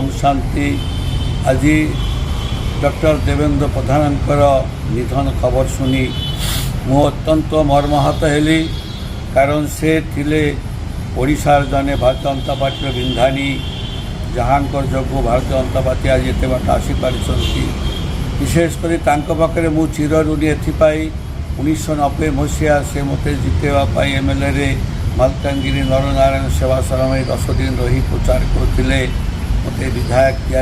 ओम शांति। आज डॉक्टर देवेंद्र प्रधानकर निधन खबर सुनी मु अत्यंत मर्माहत हेली, कारण से थिले ओडिशार जने भारतीय जनता पार्टी विंधानी जहाँकर जोगु भारतीय जनता पार्टी आज एत बाट आसीपारी। विशेषकर पाखे मु चिर ऋणी एपाई 1990 मसीहा से मत जितेवाई एमएलए मालकानगिरी नरनारायण सेवा सरमय 10 दिन रही प्रचार करते मत विधायक या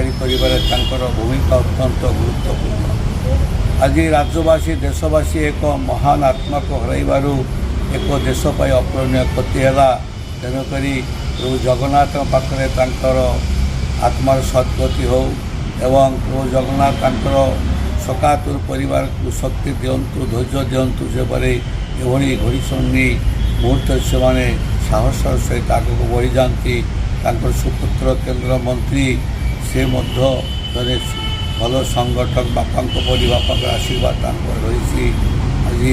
भूमिका अत्यंत गुरुत्वपूर्ण। आज राज्यवासी देशवासी एक महान आत्मा को हर एक देशपाई अपूरणीय क्षति है। तेणुक प्रभु जगन्नाथ पाखे आत्मार सद्गति हो एवं प्रभु जगन्नाथ सकातुर परिवार को शक्ति दिंतु, धैर्य दिंतु। से एभली घड़ीसंगी मुहूर्त से मैंने साहसर सहित आगे को बढ़ी जाती। सुपुत्र केंद्र मंत्री से जड़े भल संगठक बापा परी बापा आशीर्वाद रही। आज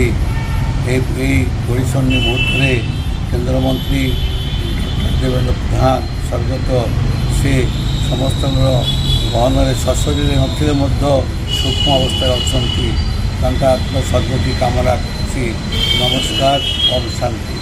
घड़ीसंगी मुहूर्त केंद्र मंत्री देवेंद्र प्रधान स्वर्गत से समस्त गहन सशरीर नथिले सूक्ष्म अवस्था अच्छा आत्म सद्गति कामना कर। नमस्कार। ओम शांति।